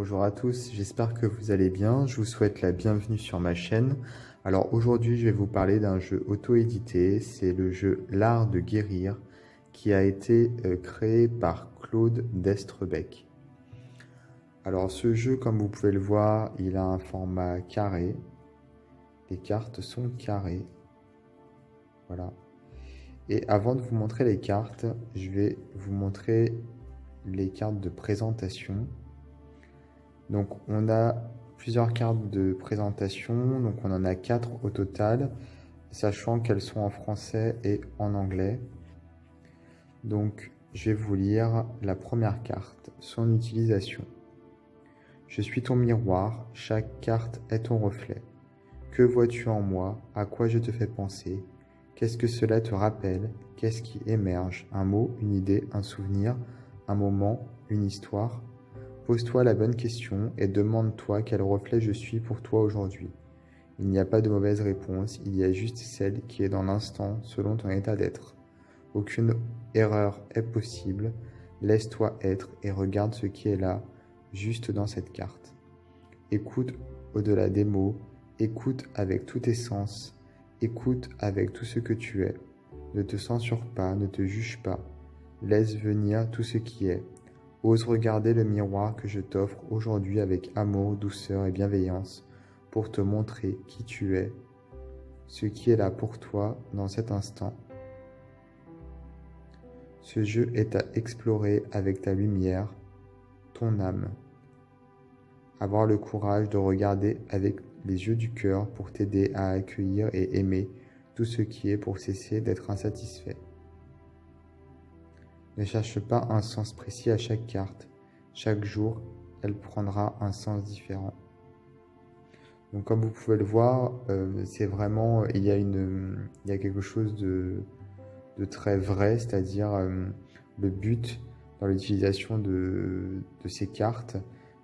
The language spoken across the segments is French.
Bonjour à tous, j'espère que vous allez bien. Je vous souhaite la bienvenue sur ma chaîne. Alors aujourd'hui, je vais vous parler d'un jeu auto-édité. C'est le jeu L'Art de Guérir qui a été créé par Claude Destrebec. Alors ce jeu, comme vous pouvez le voir, il a un format carré. Les cartes sont carrées. Voilà. Et avant de vous montrer les cartes, je vais vous montrer les cartes de présentation. Donc on a plusieurs cartes de présentation, donc on en a 4 au total, sachant qu'elles sont en français et en anglais. Donc je vais vous lire la première carte, son utilisation. Je suis ton miroir, chaque carte est ton reflet. Que vois-tu en moi? À quoi je te fais penser? Qu'est-ce que cela te rappelle? Qu'est-ce qui émerge? Un mot, une idée, un souvenir, un moment, une histoire? Pose-toi la bonne question et demande-toi quel reflet je suis pour toi aujourd'hui. Il n'y a pas de mauvaise réponse, il y a juste celle qui est dans l'instant selon ton état d'être. Aucune erreur est possible, laisse-toi être et regarde ce qui est là, juste dans cette carte. Écoute au-delà des mots, écoute avec tous tes sens, écoute avec tout ce que tu es. Ne te censure pas, ne te juge pas, laisse venir tout ce qui est. Ose regarder le miroir que je t'offre aujourd'hui avec amour, douceur et bienveillance pour te montrer qui tu es, ce qui est là pour toi dans cet instant. Ce jeu est à explorer avec ta lumière, ton âme. Avoir le courage de regarder avec les yeux du cœur pour t'aider à accueillir et aimer tout ce qui est pour cesser d'être insatisfait. Ne cherche pas un sens précis à chaque carte. Chaque jour, elle prendra un sens différent. Donc comme vous pouvez le voir, c'est vraiment, il y a quelque chose de très vrai, c'est-à-dire le but dans l'utilisation de ces cartes,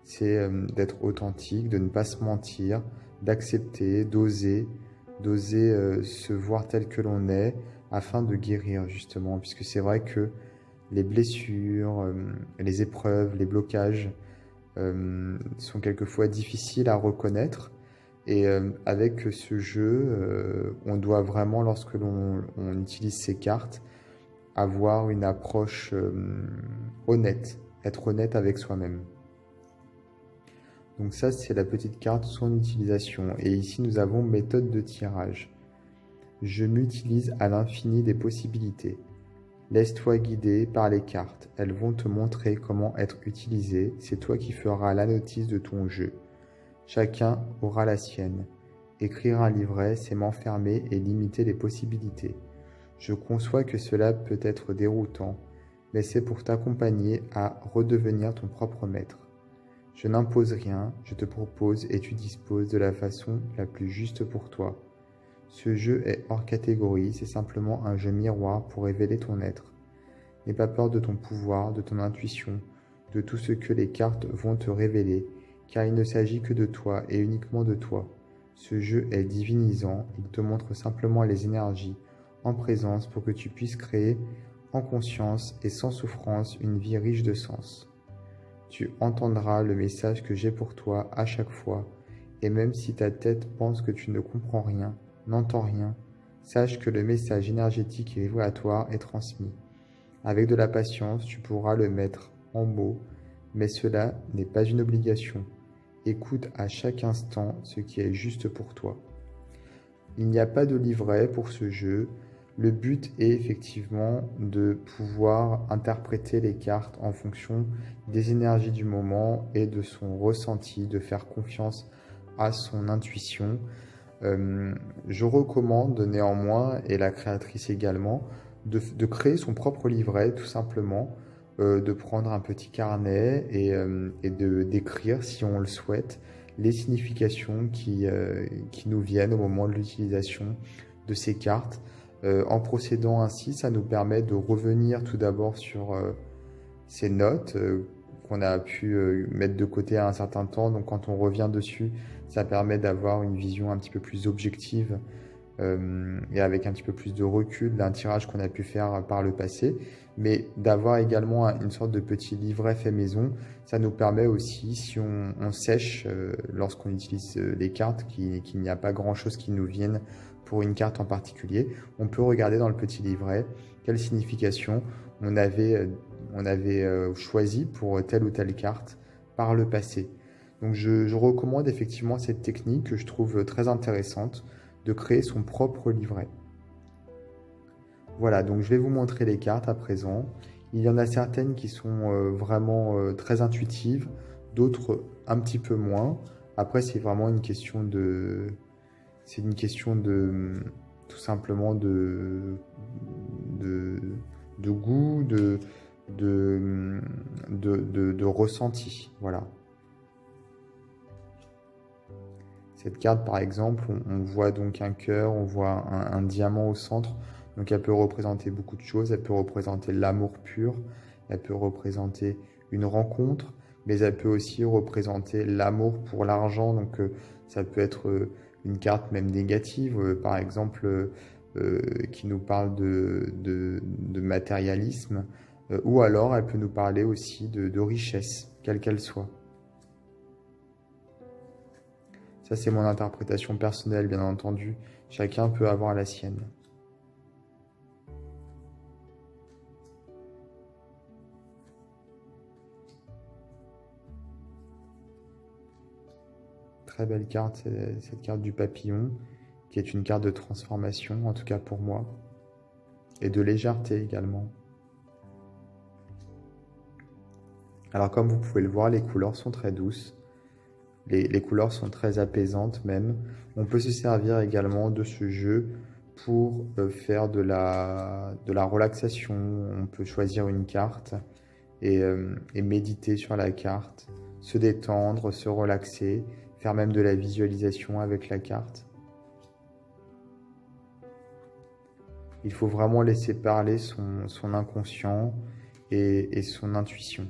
c'est d'être authentique, de ne pas se mentir, d'accepter, d'oser se voir tel que l'on est afin de guérir justement, puisque c'est vrai que les blessures, les épreuves, les blocages sont quelquefois difficiles à reconnaître. Et avec ce jeu, on doit vraiment, lorsque l'on utilise ces cartes, avoir une approche honnête, être honnête avec soi-même. Donc ça, c'est la petite carte, son utilisation. Et ici, nous avons méthode de tirage. Je m'utilise à l'infini des possibilités. Laisse-toi guider par les cartes, elles vont te montrer comment être utilisées, c'est toi qui feras la notice de ton jeu. Chacun aura la sienne. Écrire un livret, c'est m'enfermer et limiter les possibilités. Je conçois que cela peut être déroutant, mais c'est pour t'accompagner à redevenir ton propre maître. Je n'impose rien, je te propose et tu disposes de la façon la plus juste pour toi. Ce jeu est hors catégorie, c'est simplement un jeu miroir pour révéler ton être. N'aie pas peur de ton pouvoir, de ton intuition, de tout ce que les cartes vont te révéler, car il ne s'agit que de toi et uniquement de toi. Ce jeu est divinisant, il te montre simplement les énergies en présence pour que tu puisses créer en conscience et sans souffrance une vie riche de sens. Tu entendras le message que j'ai pour toi à chaque fois, et même si ta tête pense que tu ne comprends rien, n'entends rien, sache que le message énergétique et vibratoire est transmis. Avec de la patience, tu pourras le mettre en mots, mais cela n'est pas une obligation. Écoute à chaque instant ce qui est juste pour toi. Il n'y a pas de livret pour ce jeu. Le but est effectivement de pouvoir interpréter les cartes en fonction des énergies du moment et de son ressenti, de faire confiance à son intuition. Je recommande néanmoins, et la créatrice également, de créer son propre livret, tout simplement, de prendre un petit carnet et d'écrire, si on le souhaite, les significations qui nous viennent au moment de l'utilisation de ces cartes. En procédant ainsi, ça nous permet de revenir tout d'abord sur ces notes qu'on a pu mettre de côté à un certain temps. Donc quand on revient dessus, ça permet d'avoir une vision un petit peu plus objective et avec un petit peu plus de recul d'un tirage qu'on a pu faire par le passé. Mais d'avoir également une sorte de petit livret fait maison, ça nous permet aussi, si on sèche lorsqu'on utilise les cartes, qu'il n'y a pas grand-chose qui nous vienne pour une carte en particulier, on peut regarder dans le petit livret quelle signification on avait choisi pour telle ou telle carte par le passé. Donc je recommande effectivement cette technique que je trouve très intéressante de créer son propre livret. Voilà, donc je vais vous montrer les cartes à présent. Il y en a certaines qui sont vraiment très intuitives, d'autres un petit peu moins. Après, c'est vraiment une question de... C'est une question de... tout simplement de goût, de ressenti. Voilà. Cette carte, par exemple, on voit donc un cœur, on voit un diamant au centre. Donc elle peut représenter beaucoup de choses. Elle peut représenter l'amour pur, elle peut représenter une rencontre, mais elle peut aussi représenter l'amour pour l'argent. Donc ça peut être une carte même négative, par exemple, qui nous parle de matérialisme, ou alors elle peut nous parler aussi de richesse, quelle qu'elle soit. Ça, c'est mon interprétation personnelle, bien entendu. Chacun peut avoir la sienne. Très belle carte, cette carte du papillon, qui est une carte de transformation, en tout cas pour moi, et de légèreté également. Alors, comme vous pouvez le voir, les couleurs sont très douces. Les couleurs sont très apaisantes même. On peut se servir également de ce jeu pour faire de la relaxation. On peut choisir une carte et méditer sur la carte, se détendre, se relaxer, faire même de la visualisation avec la carte. Il faut vraiment laisser parler son inconscient et son intuition.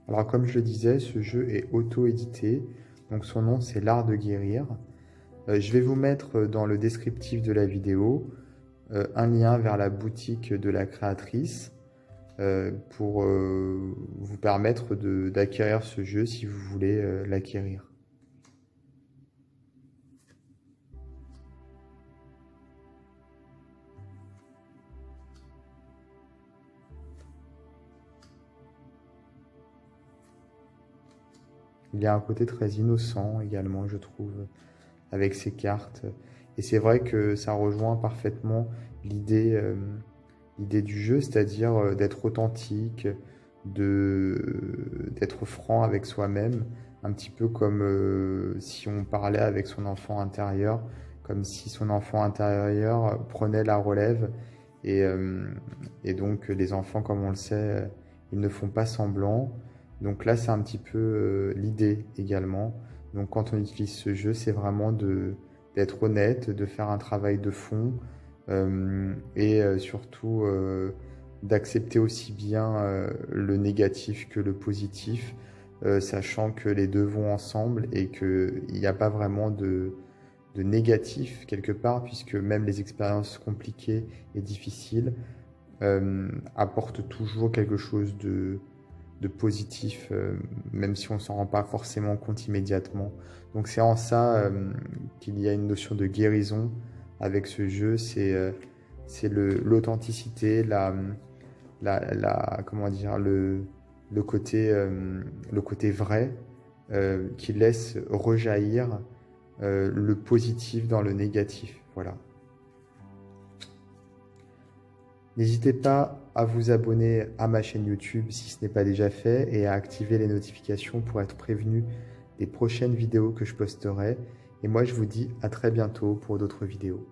Alors comme je le disais, ce jeu est auto-édité, donc son nom c'est l'art de guérir. Je vais vous mettre dans le descriptif de la vidéo un lien vers la boutique de la créatrice pour vous permettre d'acquérir ce jeu si vous voulez l'acquérir. Il y a un côté très innocent également, je trouve, avec ces cartes. Et c'est vrai que ça rejoint parfaitement l'idée du jeu, c'est-à-dire d'être authentique, d'être franc avec soi-même, un petit peu comme si on parlait avec son enfant intérieur, comme si son enfant intérieur prenait la relève. Et donc les enfants, comme on le sait, ils ne font pas semblant. Donc là, c'est un petit peu l'idée également. Donc quand on utilise ce jeu, c'est vraiment d'être honnête, de faire un travail de fond et surtout d'accepter aussi bien le négatif que le positif, sachant que les deux vont ensemble et qu'il n'y a pas vraiment de négatif quelque part, puisque même les expériences compliquées et difficiles apportent toujours quelque chose de positif, même si on ne s'en rend pas forcément compte immédiatement. Donc c'est en ça qu'il y a une notion de guérison avec ce jeu, c'est l'authenticité, comment dire, le côté vrai qui laisse rejaillir le positif dans le négatif. Voilà. N'hésitez pas à vous abonner à ma chaîne YouTube si ce n'est pas déjà fait et à activer les notifications pour être prévenu des prochaines vidéos que je posterai. Et moi, je vous dis à très bientôt pour d'autres vidéos.